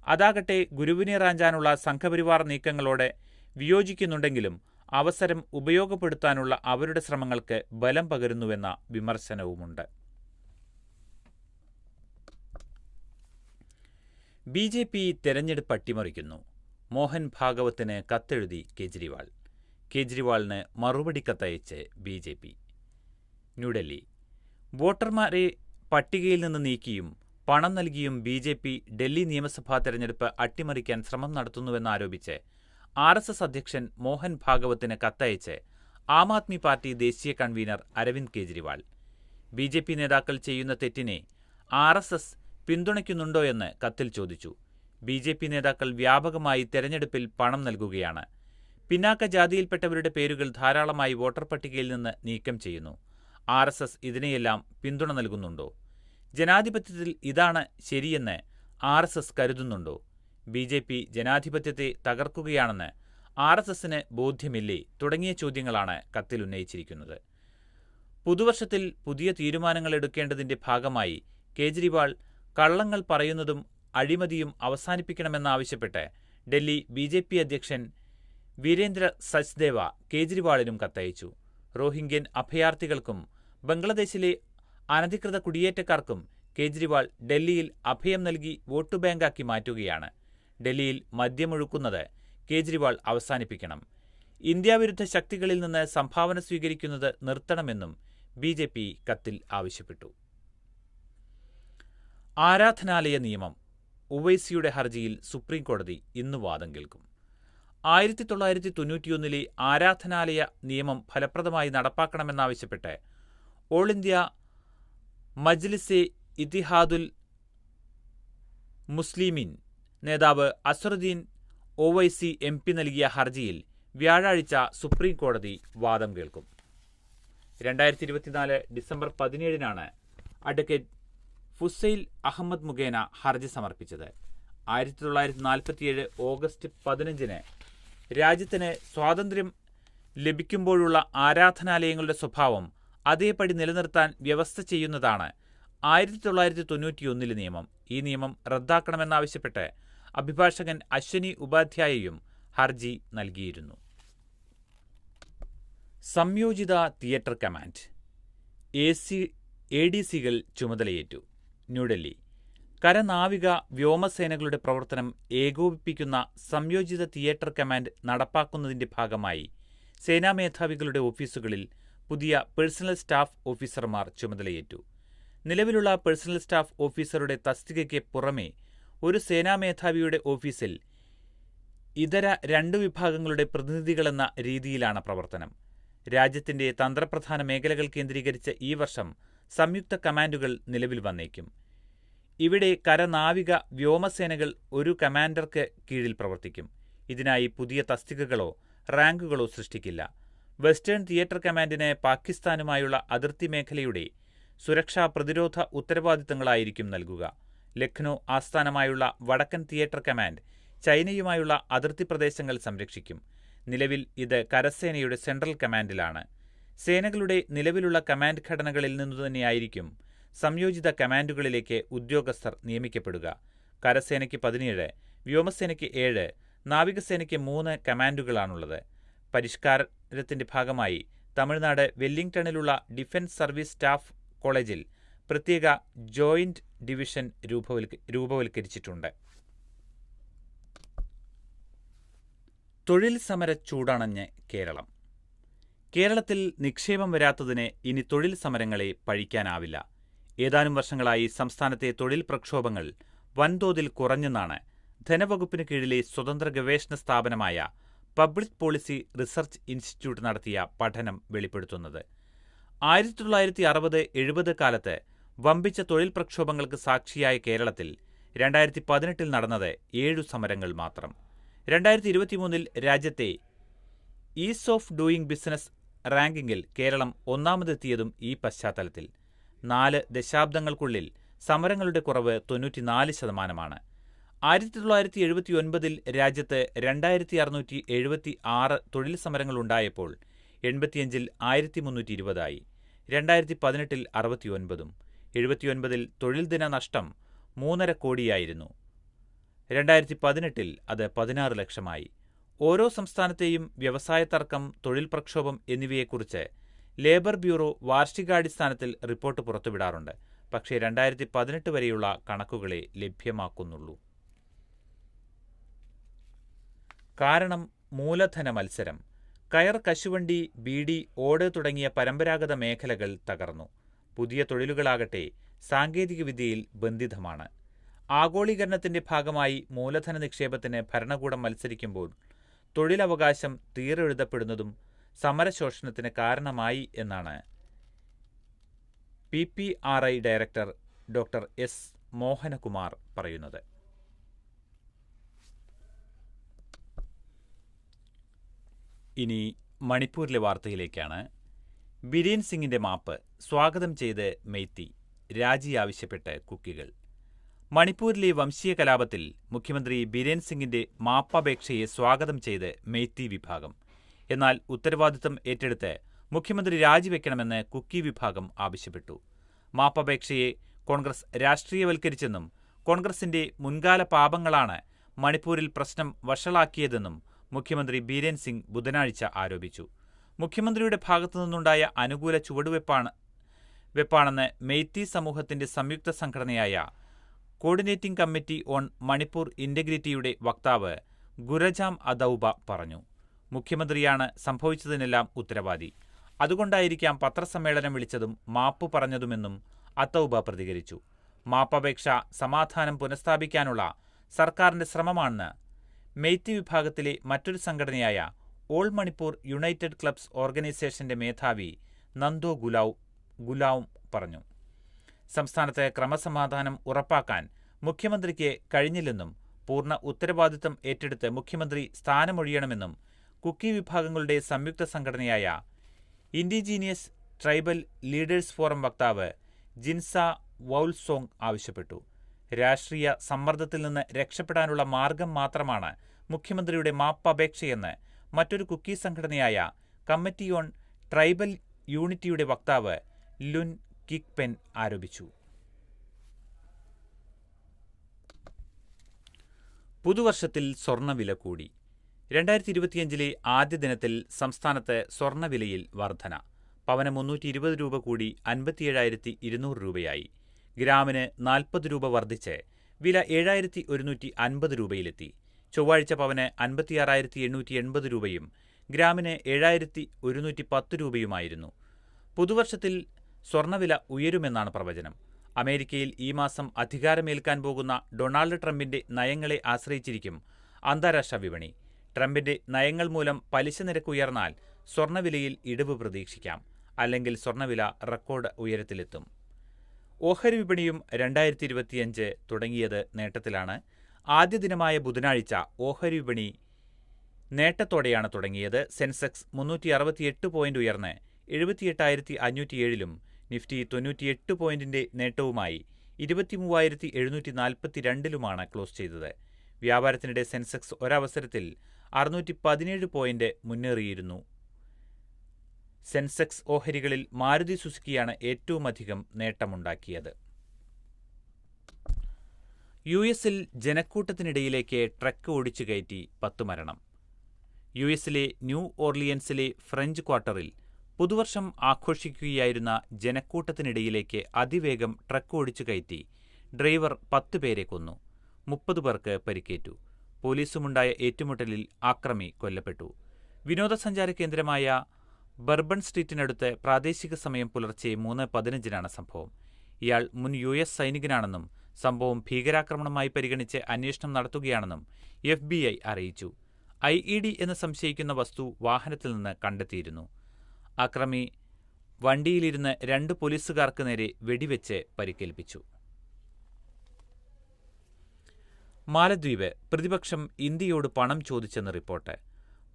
അതാകട്ടെ ഗുരുവിനെ റാഞ്ചാനുള്ള സംഘപരിവാർ നീക്കങ്ങളോട് വിയോജിക്കുന്നുണ്ടെങ്കിലും അവസരം ഉപയോഗപ്പെടുത്താനുള്ള അവരുടെ ശ്രമങ്ങൾക്ക് ബലം പകരുന്നുവെന്ന വിമർശനവുമുണ്ട്. BJP തെരഞ്ഞെടുപ്പ് അട്ടിമറിക്കുന്നു. മോഹൻ ഭാഗവത്തിന് കത്തെഴുതി കേജ്രിവാൾ. കേജ്രിവാളിന് മറുപടി കത്തയച്ച് BJP. ന്യൂഡൽഹി. വോട്ടർമാരെ പട്ടികയിൽ നിന്ന് നീക്കിയും പണം നൽകിയും BJP ഡൽഹി നിയമസഭാ തെരഞ്ഞെടുപ്പ് അട്ടിമറിക്കാൻ ശ്രമം നടത്തുന്നുവെന്നാരോപിച്ച് RSS അധ്യക്ഷൻ മോഹൻ ഭാഗവത്തിന് കത്തയച്ച് ആം ആദ്മി പാർട്ടി ദേശീയ കൺവീനർ അരവിന്ദ് കേജ്രിവാൾ. BJP നേതാക്കൾ ചെയ്യുന്ന തെറ്റിനെ RSS പിന്തുണയ്ക്കുന്നുണ്ടോയെന്ന് കത്തിൽ ചോദിച്ചു. BJP നേതാക്കൾ വ്യാപകമായി തെരഞ്ഞെടുപ്പിൽ പണം നൽകുകയാണ്. പിന്നാക്ക ജാതിയിൽപ്പെട്ടവരുടെ പേരുകൾ ധാരാളമായി വോട്ടർ പട്ടികയിൽ നിന്ന് നീക്കം ചെയ്യുന്നു. RSS ഇതിനെയെല്ലാം പിന്തുണ നൽകുന്നുണ്ടോ? ജനാധിപത്യത്തിൽ ഇതാണ് ശരിയെന്ന് RSS കരുതുന്നുണ്ടോ? BJP ജനാധിപത്യത്തെ തകർക്കുകയാണെന്ന് RSSന് ബോധ്യമില്ലേ? തുടങ്ങിയ ചോദ്യങ്ങളാണ് കത്തിൽ ഉന്നയിച്ചിരിക്കുന്നത്. പുതുവർഷത്തിൽ പുതിയ തീരുമാനങ്ങൾ എടുക്കേണ്ടതിന്റെ ഭാഗമായി കേജ്രിവാൾ കള്ളങ്ങൾ പറയുന്നതും അഴിമതിയും അവസാനിപ്പിക്കണമെന്നാവശ്യപ്പെട്ട് ഡൽഹി BJP അധ്യക്ഷൻ വീരേന്ദ്ര സച്ദേവ കേജ്രിവാളിനും കത്തയച്ചു. റോഹിംഗ്യൻ അഭയാർത്ഥികൾക്കും ബംഗ്ലാദേശിലെ അനധികൃത കുടിയേറ്റക്കാർക്കും കേജ്രിവാൾ ഡൽഹിയിൽ അഭയം നൽകി വോട്ട് ബാങ്കാക്കി മാറ്റുകയാണ്. ഡൽഹിയിൽ മദ്യമൊഴുക്കുന്നത് കേജ്രിവാൾ അവസാനിപ്പിക്കണം. ഇന്ത്യാവിരുദ്ധ ശക്തികളിൽ നിന്ന് സംഭാവന സ്വീകരിക്കുന്നത് നിർത്തണമെന്നും BJP കത്തിൽ ആവശ്യപ്പെട്ടു. ആരാധനാലയ നിയമം. ഉവൈസിയുടെ ഹർജിയിൽ സുപ്രീംകോടതി ഇന്ന് വാദം കേൾക്കും. 1991 ആരാധനാലയ നിയമം ഫലപ്രദമായി നടപ്പാക്കണമെന്നാവശ്യപ്പെട്ട് ഓൾ ഇന്ത്യ മജ്ലിസെ ഇത്തിഹാദുൽ മുസ്ലിമീൻ നേതാവ് അസറുദ്ദീൻ ഒവൈസി MP നൽകിയ ഹർജിയിൽ വ്യാഴാഴ്ച സുപ്രീംകോടതി വാദം കേൾക്കും. 2024 ഡിസംബർ 17 അഡ്വക്കേറ്റ് ഫുസൈൽ അഹമ്മദ് മുഖേന ഹർജി സമർപ്പിച്ചത്. 1947 ഓഗസ്റ്റ് 15 രാജ്യത്തിന് സ്വാതന്ത്ര്യം ലഭിക്കുമ്പോഴുള്ള ആരാധനാലയങ്ങളുടെ സ്വഭാവം അതേപടി നിലനിർത്താൻ വ്യവസ്ഥ ചെയ്യുന്നതാണ് 1991 നിയമം. ഈ നിയമം റദ്ദാക്കണമെന്നാവശ്യപ്പെട്ട് അഭിഭാഷകൻ അശ്വനി ഉപാധ്യായയും ഹർജി നൽകിയിരുന്നു. സംയോജിത തിയേറ്റർ കമാൻഡ് ADCകൾ ചുമതലയേറ്റു. ന്യൂഡൽഹി. കരനാവിക വ്യോമസേനകളുടെ പ്രവർത്തനം ഏകോപിപ്പിക്കുന്ന സംയോജിത തിയേറ്റർ കമാൻഡ് നടപ്പാക്കുന്നതിന്റെ ഭാഗമായി സേനാ മേധാവികളുടെ ഓഫീസുകളിൽ പുതിയ പേഴ്സണൽ സ്റ്റാഫ് ഓഫീസർമാർ ചുമതലയേറ്റു. നിലവിലുള്ള പേഴ്സണൽ സ്റ്റാഫ് ഓഫീസറുടെ തസ്തികയ്ക്ക് പുറമെ ഒരു സേനാ മേധാവിയുടെ ഓഫീസിൽ ഇതര 2 വിഭാഗങ്ങളുടെ പ്രതിനിധികളെന്ന രീതിയിലാണ് പ്രവർത്തനം. രാജ്യത്തിന്റെ തന്ത്രപ്രധാന മേഖലകൾ കേന്ദ്രീകരിച്ച് ഈ വർഷം സംയുക്ത കമാൻഡുകൾ നിലവിൽ വന്നേക്കും. ഇവിടെ കര, നാവിക, വ്യോമസേനകൾ ഒരു കമാൻഡർക്ക് കീഴിൽ പ്രവർത്തിക്കും. ഇതിനായി പുതിയ തസ്തികകളോ റാങ്കുകളോ സൃഷ്ടിക്കില്ല. വെസ്റ്റേൺ തിയേറ്റർ കമാൻഡിന് പാകിസ്ഥാനുമായുള്ള അതിർത്തി മേഖലയുടെ സുരക്ഷാ പ്രതിരോധ ഉത്തരവാദിത്തങ്ങളായിരിക്കും നൽകുക. ലക്നൗ ആസ്ഥാനമായുള്ള വടക്കൻ തിയേറ്റർ കമാൻഡ് ചൈനയുമായുള്ള അതിർത്തി പ്രദേശങ്ങൾ സംരക്ഷിക്കും. നിലവിൽ ഇത് കരസേനയുടെ സെൻട്രൽ കമാൻഡിലാണ്. സേനകളുടെ നിലവിലുള്ള കമാൻഡ് ഘടനകളിൽ നിന്നുതന്നെയായിരിക്കും സംയോജിത കമാൻഡുകളിലേക്ക് ഉദ്യോഗസ്ഥർ നിയമിക്കപ്പെടുക. കരസേനയ്ക്ക് 17, വ്യോമസേനയ്ക്ക് 7, നാവികസേനയ്ക്ക് 3 കമാൻഡുകളാണുള്ളത്. പരിഷ്കാരത്തിന്റെ ഭാഗമായി തമിഴ്നാട് വെല്ലിംഗ്ടണിലുള്ള ഡിഫൻസ് സർവീസ് സ്റ്റാഫ് കോളേജിൽ പ്രത്യേക ജോയിന്റ് ഡിവിഷൻ രൂപവൽക്കരിച്ചിട്ടുണ്ട്. തൊഴിൽ സമര ചൂടണഞ്ഞ് കേരളം. കേരളത്തിൽ നിക്ഷേപം വരാത്തതിന് ഇനി തൊഴിൽ സമരങ്ങളെ പഴിക്കാനാവില്ല. ഏതാനും വർഷങ്ങളായി സംസ്ഥാനത്തെ തൊഴിൽ പ്രക്ഷോഭങ്ങൾ വൻതോതിൽ കുറഞ്ഞെന്നാണ് ധനവകുപ്പിന് കീഴിലെ സ്വതന്ത്ര ഗവേഷണ സ്ഥാപനമായ പബ്ലിക് പോളിസി റിസർച്ച് ഇൻസ്റ്റിറ്റ്യൂട്ട് നടത്തിയ പഠനം വെളിപ്പെടുത്തുന്നത്. 1960-70 കാലത്ത് വമ്പിച്ച തൊഴിൽ പ്രക്ഷോഭങ്ങൾക്ക് സാക്ഷിയായ കേരളത്തിൽ 2018 നടന്നത് 7 സമരങ്ങൾ മാത്രം. 2023 രാജ്യത്തെ ഈസ് ഓഫ് ഡൂയിങ് ബിസിനസ് റാങ്കിങ്ങിൽ കേരളം ഒന്നാമതെത്തിയതും ഈ പശ്ചാത്തലത്തിൽ. 4 ദശാബ്ദങ്ങൾക്കുള്ളിൽ സമരങ്ങളുടെ കുറവ് 94%. 1979 രാജ്യത്ത് 2676 തൊഴിൽ സമരങ്ങളുണ്ടായപ്പോൾ 85 1320 ആയി. 2018 69. 79 തൊഴിൽ ദിന നഷ്ടം 3.5 കോടിയായിരുന്നു. 2018 അത് 16 ലക്ഷമായി. ഓരോ സംസ്ഥാനത്തെയും വ്യവസായ തർക്കം, തൊഴിൽ പ്രക്ഷോഭം എന്നിവയെക്കുറിച്ച് ലേബർ ബ്യൂറോ വാർഷികാടിസ്ഥാനത്തിൽ റിപ്പോർട്ട് പുറത്തുവിടാറുണ്ട്. പക്ഷേ 2018 വരെയുള്ള കണക്കുകളെ ലഭ്യമാക്കുന്നുള്ളൂ. കാരണം മൂലധന മത്സരം. കയർ, കശുവണ്ടി, ബീഡി, ഓട് തുടങ്ങിയ പരമ്പരാഗത മേഖലകൾ തകർന്നു. പുതിയ തൊഴിലുകളാകട്ടെ സാങ്കേതികവിദ്യയിൽ ബന്ധിതമാണ്. ആഗോളീകരണത്തിന്റെ ഭാഗമായി മൂലധന നിക്ഷേപത്തിന് ഭരണകൂടം മത്സരിക്കുമ്പോൾ തൊഴിലവകാശം തീരെഴുതപ്പെടുന്നതും സമരശോഷണത്തിന് കാരണമായി എന്നാണ് PPRI director doctor S. Mohanakumar പറയുന്നത്. ഇനി മണിപ്പൂരിലെ വാർത്തയിലേക്കാണ്. ബിരേൻ സിംഗിന്റെ മാപ്പ് സ്വാഗതം ചെയ്ത് മെയ്തി, രാജി ആവശ്യപ്പെട്ട് കുക്കികൾ. മണിപ്പൂരിലെ വംശീയ കലാപത്തിൽ മുഖ്യമന്ത്രി ബിരേൻ സിംഗിന്റെ മാപ്പപേക്ഷയെ സ്വാഗതം ചെയ്ത് മെയ്തി വിഭാഗം. എന്നാൽ ഉത്തരവാദിത്തം ഏറ്റെടുത്ത് മുഖ്യമന്ത്രി രാജിവെക്കണമെന്ന് കുക്കി വിഭാഗം ആവശ്യപ്പെട്ടു. മാപ്പപേക്ഷയെ കോൺഗ്രസ് രാഷ്ട്രീയവൽക്കരിച്ചെന്നും കോൺഗ്രസിന്റെ മുൻകാല പാപങ്ങളാണ് മണിപ്പൂരിൽ പ്രശ്നം വഷളാക്കിയതെന്നും മുഖ്യമന്ത്രി ബിരേൻ സിംഗ് ബുധനാഴ്ച ആരോപിച്ചു. മുഖ്യമന്ത്രിയുടെ ഭാഗത്തുനിന്നുണ്ടായ അനുകൂല ചുവടുവെപ്പാണെന്ന് മെയ്തി സമൂഹത്തിന്റെ സംയുക്ത സംഘടനയായ കോർഡിനേറ്റിംഗ് കമ്മിറ്റി ഓൺ മണിപ്പൂർ ഇന്റഗ്രിറ്റിയുടെ വക്താവ് ഗുരജാം അദൌബ പറഞ്ഞു. മുഖ്യമന്ത്രിയാണ് സംഭവിച്ചതിനെല്ലാം ഉത്തരവാദി. അതുകൊണ്ടായിരിക്കാം പത്രസമ്മേളനം വിളിച്ചതും മാപ്പ് പറഞ്ഞതുമെന്നും അദൌബ പ്രതികരിച്ചു. മാപ്പപേക്ഷ സമാധാനം പുനഃസ്ഥാപിക്കാനുള്ള സർക്കാരിന്റെ ശ്രമമാണെന്ന് മെയ്തി വിഭാഗത്തിലെ മറ്റൊരു സംഘടനയായ ഓൾ മണിപ്പൂർ യുണൈറ്റഡ് ക്ലബ്സ് ഓർഗനൈസേഷന്റെ മേധാവി നന്ദോ ഗുലാവും പറഞ്ഞു. സംസ്ഥാനത്ത് ക്രമസമാധാനം ഉറപ്പാക്കാൻ മുഖ്യമന്ത്രിക്ക് കഴിഞ്ഞില്ലെന്നും പൂർണ്ണ ഉത്തരവാദിത്തം ഏറ്റെടുത്ത് മുഖ്യമന്ത്രി സ്ഥാനമൊഴിയണമെന്നും കുക്കി വിഭാഗങ്ങളുടെ സംയുക്ത സംഘടനയായ ഇൻഡിജീനിയസ് ട്രൈബൽ ലീഡേഴ്സ് ഫോറം വക്താവ് ജിൻസ വൗൽസോങ് ആവശ്യപ്പെട്ടു. രാഷ്ട്രീയ സമ്മർദ്ദത്തിൽ നിന്ന് രക്ഷപ്പെടാനുള്ള മാർഗം മാത്രമാണ് മുഖ്യമന്ത്രിയുടെ മാപ്പപേക്ഷയെന്ന് മറ്റൊരു കുക്കി സംഘടനയായ കമ്മിറ്റി ഓൺ ട്രൈബൽ യൂണിറ്റിയുടെ വക്താവ് ലുൻ കിക്പെൻ ആരോപിച്ചു. പുതുവർഷത്തിൽ സ്വർണ്ണവില കൂടി. 2025 ആദ്യ ദിനത്തിൽ സംസ്ഥാനത്ത് സ്വർണ്ണവിലയിൽ വർധന. പവന് 320 രൂപ കൂടി 57,200 രൂപയായി. ഗ്രാമിന് 40 രൂപ വർദ്ധിച്ച് വില 7,150 രൂപയിലെത്തി. ചൊവ്വാഴ്ച പവന് 56,880 രൂപയും ഗ്രാമിന് 7,110 രൂപയുമായിരുന്നു. പുതുവർഷത്തിൽ സ്വർണ്ണവില ഉയരുമെന്നാണ് പ്രവചനം. അമേരിക്കയിൽ ഈ മാസം അധികാരമേൽക്കാൻ പോകുന്ന ഡൊണാൾഡ് ട്രംപിന്റെ നയങ്ങളെ ആശ്രയിച്ചിരിക്കും അന്താരാഷ്ട്ര വിപണി. ട്രംപിന്റെ നയങ്ങൾ മൂലം പലിശ നിരക്ക് ഉയർന്നാൽ സ്വർണ്ണവിലയിൽ ഇടിവ് പ്രതീക്ഷിക്കാം. അല്ലെങ്കിൽ സ്വർണ്ണവില റെക്കോർഡ് ഉയരത്തിലെത്തും. ഓഹരി വിപണിയും 2025 തുടങ്ങിയത് നേട്ടത്തിലാണ്. ആദ്യ ദിനമായ ബുധനാഴ്ച ഓഹരി വിപണി നേട്ടത്തോടെയാണ് തുടങ്ങിയത്. സെൻസെക്സ് 368 പോയിന്റ് ഉയർന്ന് 78,507-ലും നിഫ്റ്റി 98 പോയിന്റിന്റെ നേട്ടവുമായി 23,742-ലുമാണ് ക്ലോസ് ചെയ്തത്. വ്യാപാരത്തിനിടെ സെൻസെക്സ് ഒരവസരത്തിൽ 617 പോയിന്റ് മുന്നേറിയിരുന്നു. സെൻസെക്സ് ഓഹരികളിൽ മാരുതി സുസുക്കിയാണ് ഏറ്റവുമധികം നേട്ടമുണ്ടാക്കിയത്. യുഎസിൽ ജനക്കൂട്ടത്തിനിടയിലേക്ക് ട്രക്ക് ഓടിച്ചു കയറ്റി 10 മരണം. യുഎസിലെ ന്യൂ ഓർലിയൻസിലെ ഫ്രഞ്ച് ക്വാർട്ടറിൽ പുതുവർഷം ആഘോഷിക്കുകയായിരുന്ന ജനക്കൂട്ടത്തിനിടയിലേക്ക് അതിവേഗം ട്രക്ക് ഓടിച്ചു കയറ്റി ഡ്രൈവർ 10 പേരെ കൊന്നു. 30 പേർക്ക് പരിക്കേറ്റു. പോലീസുമുണ്ടായ ഏറ്റുമുട്ടലിൽ ആക്രമി കൊല്ലപ്പെട്ടു. വിനോദസഞ്ചാര കേന്ദ്രമായ ബർബൺ സ്ട്രീറ്റിനടുത്ത് പ്രാദേശിക സമയം പുലർച്ചെ 3:15-നാണ് സംഭവം. ഇയാൾ മുൻ യുഎസ് സൈനികനാണെന്നും സംഭവം ഭീകരാക്രമണമായി പരിഗണിച്ച് അന്വേഷണം നടത്തുകയാണെന്നും FBI അറിയിച്ചു. IED എന്ന് സംശയിക്കുന്ന വസ്തു വാഹനത്തിൽ നിന്ന് കണ്ടെത്തിയിരുന്നു. ആക്രമി വണ്ടിയിലിരുന്ന് 2 പോലീസുകാർക്ക് നേരെ വെടിവെച്ച് പരിക്കേൽപ്പിച്ചു. മാലദ്വീപ് പ്രതിപക്ഷം ഇന്ത്യയോട് പണം ചോദിച്ചെന്ന് റിപ്പോർട്ട്.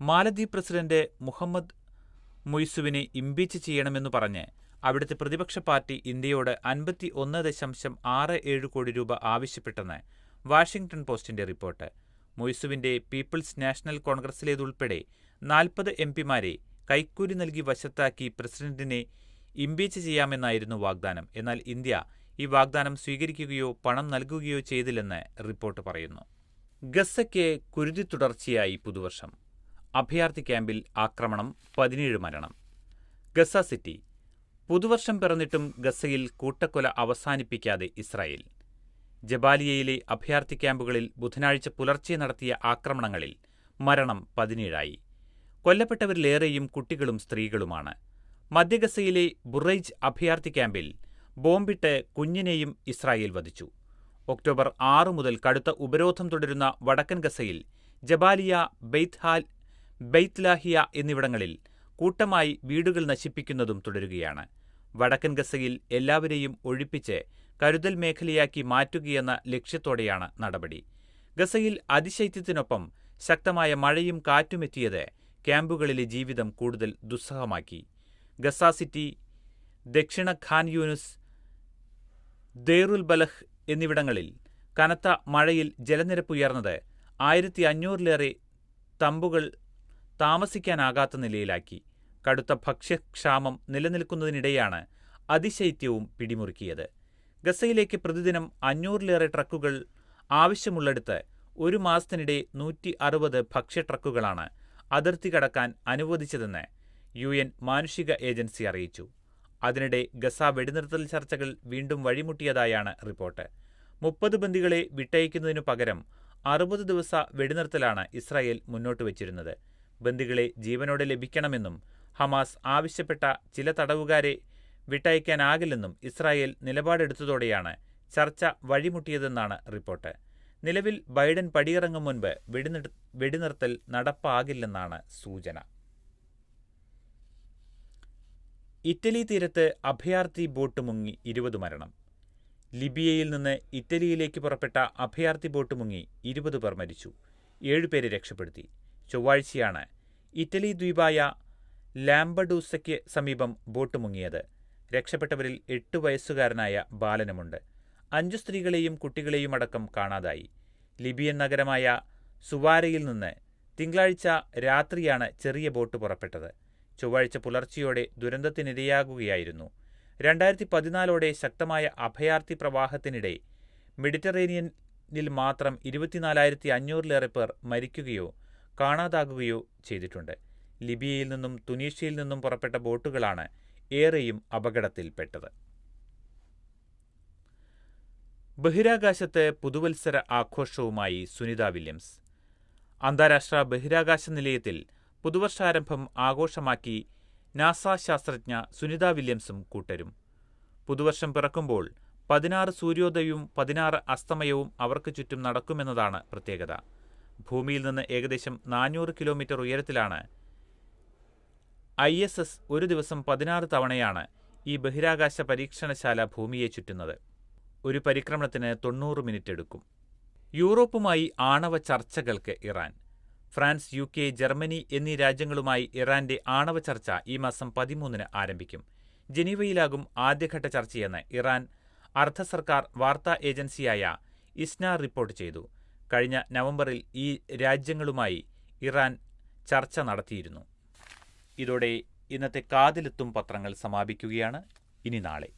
മാലദ്വീപ് പ്രസിഡന്റ് മുഹമ്മദ് മുയ്സുവിനെ ഇംപീച്ച് ചെയ്യണമെന്നു പറഞ്ഞ് അവിടുത്തെ പ്രതിപക്ഷ പാർട്ടി ഇന്ത്യയോട് 51.67 കോടി രൂപ ആവശ്യപ്പെട്ടെന്ന് വാഷിംഗ്ടൺ പോസ്റ്റിന്റെ റിപ്പോർട്ട്. മുയ്സുവിന്റെ പീപ്പിൾസ് നാഷണൽ കോൺഗ്രസിലേതുൾപ്പെടെ 40 MPമാരെ കൈക്കൂലി നൽകി വശത്താക്കി പ്രസിഡന്റിനെ ഇംപീച്ച് ചെയ്യാമെന്നായിരുന്നു വാഗ്ദാനം. എന്നാൽ ഇന്ത്യ ഈ വാഗ്ദാനം സ്വീകരിക്കുകയോ പണം നൽകുകയോ ചെയ്തില്ലെന്ന് റിപ്പോർട്ട് പറയുന്നു. ഗസയ്ക്ക് കുരുതി തുടർച്ചയായി പുതുവർഷം. അഭയാർത്ഥി ക്യാമ്പിൽ ആക്രമണം, 17 മരണം. Gaza city. പുതുവർഷം പിറന്നിട്ടും ഗസയിൽ കൂട്ടക്കൊല അവസാനിപ്പിക്കാതെ ഇസ്രായേൽ. ജബാലിയയിലെ അഭയാർത്ഥി ക്യാമ്പുകളിൽ ബുധനാഴ്ച പുലർച്ചെ നടത്തിയ ആക്രമണങ്ങളിൽ മരണം 17ആയി. കൊല്ലപ്പെട്ടവരിലേറെയും കുട്ടികളും സ്ത്രീകളുമാണ്. മധ്യഗസയിലെ ബുറൈജ് അഭയാർത്ഥി ക്യാമ്പിൽ ബോംബിട്ട് കുഞ്ഞിനെയും ഇസ്രായേൽ വധിച്ചു. ഒക്ടോബർ 6 മുതൽ കടുത്ത ഉപരോധം തുടരുന്ന വടക്കൻ ഗസയിൽ ജബാലിയ, ബെയ്ത്ത് ലാഹിയ എന്നിവിടങ്ങളിൽ കൂട്ടമായി വീടുകൾ നശിപ്പിക്കുന്നതും തുടരുകയാണ്. വടക്കൻ ഗസയിൽ എല്ലാവരെയും ഒഴിപ്പിച്ച് കരുതൽ മേഖലയാക്കി മാറ്റുകയെന്ന ലക്ഷ്യത്തോടെയാണ് നടപടി. ഗസയിൽ അതിശൈത്യത്തിനൊപ്പം ശക്തമായ മഴയും കാറ്റുമെത്തിയത് ക്യാമ്പുകളിലെ ജീവിതം കൂടുതൽ ദുസ്സഹമാക്കി. ഗസ സിറ്റി, ദക്ഷിണ ഖാൻ യൂനിസ്, ദേറുൽ ബലഹ് എന്നിവിടങ്ങളിൽ കനത്ത മഴയിൽ ജലനിരപ്പ് ഉയർന്നത് 1500-ലേറെ തമ്പുകൾ താമസിക്കാനാകാത്ത നിലയിലാക്കി. കടുത്ത ഭക്ഷ്യക്ഷാമം നിലനിൽക്കുന്നതിനിടെയാണ് അതിശൈത്യവും പിടിമുറുക്കിയത്. ഗസയിലേക്ക് പ്രതിദിനം 500-ലേറെ ട്രക്കുകൾ ആവശ്യമുള്ളിടത്ത് ഒരു മാസത്തിനിടെ 160 ഭക്ഷ്യട്രക്കുകളാണ് അതിർത്തി കടക്കാൻ അനുവദിച്ചതെന്ന് UN മാനുഷിക ഏജൻസി അറിയിച്ചു. അതിനിടെ ഗസ വെടിനിർത്തൽ ചർച്ചകൾ വീണ്ടും വഴിമുട്ടിയതായാണ് റിപ്പോർട്ട്. 30 ബന്ദികളെ വിട്ടയക്കുന്നതിനു പകരം 60 ദിവസ വെടിനിർത്തലാണ് ഇസ്രായേൽ മുന്നോട്ട് വച്ചിരുന്നത്. ബന്ദികളെ ജീവനോടെ ലഭിക്കണമെന്നും ഹമാസ് ആവശ്യപ്പെട്ട ചില തടവുകാരെ വിട്ടയക്കാനാകില്ലെന്നും ഇസ്രായേൽ നിലപാടെടുത്തതോടെയാണ് ചർച്ച വഴിമുട്ടിയതെന്നാണ് റിപ്പോർട്ട്. നിലവിൽ ബൈഡൻ പടിയിറങ്ങും മുൻപ് വെടിനിർത്തൽ നടപ്പാകില്ലെന്നാണ് സൂചന. ഇറ്റലി തീരത്ത് അഭയാർത്ഥി ബോട്ട് മുങ്ങി 20 മരണം. ലിബിയയിൽ നിന്ന് ഇറ്റലിയിലേക്ക് പുറപ്പെട്ട അഭയാർത്ഥി ബോട്ട് മുങ്ങി 20 പേർ മരിച്ചു. 7 പേരെ രക്ഷപ്പെടുത്തി. ചൊവ്വാഴ്ചയാണ് ഇറ്റലി ദ്വീപായ ലാംബഡൂസയ്ക്ക് സമീപം ബോട്ട് മുങ്ങിയത്. രക്ഷപ്പെട്ടവരിൽ 8 വയസ്സുകാരനായ ബാലനുമുണ്ട്. 5 സ്ത്രീകളെയും കുട്ടികളെയും അടക്കം കാണാതായി. ലിബിയൻ നഗരമായ സുവാരയിൽ നിന്ന് തിങ്കളാഴ്ച രാത്രിയാണ് ചെറിയ ബോട്ട് പുറപ്പെട്ടത്. ചൊവ്വാഴ്ച പുലർച്ചെയോടെ ദുരന്തത്തിനിരയാകുകയായിരുന്നു. 2014ഓടെ ശക്തമായ അഭയാർത്ഥി പ്രവാഹത്തിനിടെ മെഡിറ്ററേനിയനിൽ മാത്രം 24,500-ലേറെ പേർ മരിക്കുകയോ കാണാതാകുകയോ ചെയ്തിട്ടുണ്ട്. ലിബിയയിൽ നിന്നും തുനീഷ്യയിൽ നിന്നും പുറപ്പെട്ട ബോട്ടുകളാണ് ഏറെയും അപകടത്തിൽപ്പെട്ടത്. ബഹിരാകാശത്ത് പുതുവത്സര ആഘോഷവുമായി സുനിത വില്യംസ്. അന്താരാഷ്ട്ര ബഹിരാകാശ നിലയത്തിൽ പുതുവർഷാരംഭം ആഘോഷമാക്കി നാസ ശാസ്ത്രജ്ഞ സുനിത വില്യംസും കൂട്ടരും. പുതുവർഷം പിറക്കുമ്പോൾ 16 സൂര്യോദയവും 16 അസ്തമയവും അവർക്ക് ചുറ്റും നടക്കുമെന്നതാണ് പ്രത്യേകത. ഭൂമിയിൽ നിന്ന് ഏകദേശം 400 കിലോമീറ്റർ ഉയരത്തിലാണ് ISS ഒരു ദിവസം 16 തവണയാണ് ഈ ബഹിരാകാശ പരീക്ഷണശാല ഭൂമിയെ ചുറ്റുന്നത്. ഒരു പരിക്രമണത്തിന് 90 മിനിറ്റ് എടുക്കും. യൂറോപ്പുമായി ആണവ ചർച്ചകൾക്ക് ഇറാൻ. ഫ്രാൻസ്, UK, ജർമ്മനി എന്നീ രാജ്യങ്ങളുമായി ഇറാന്റെ ആണവ ചർച്ച ഈ മാസം 13-ന് ആരംഭിക്കും. ജനീവയിലാകും ആദ്യഘട്ട ചർച്ചയെന്ന് ഇറാൻ അർദ്ധ സർക്കാർ വാർത്താ ഏജൻസിയായ ഇസ്ന റിപ്പോർട്ട് ചെയ്തു. കഴിഞ്ഞ നവംബറിൽ ഈ രാജ്യങ്ങളുമായി ഇറാൻ ചർച്ച നടത്തിയിരുന്നു. ഇതോടെ ഇന്നത്തെ കാതിലെത്തും പത്രങ്ങൾ സമാപിക്കുകയാണ്. ഇനി നാളെ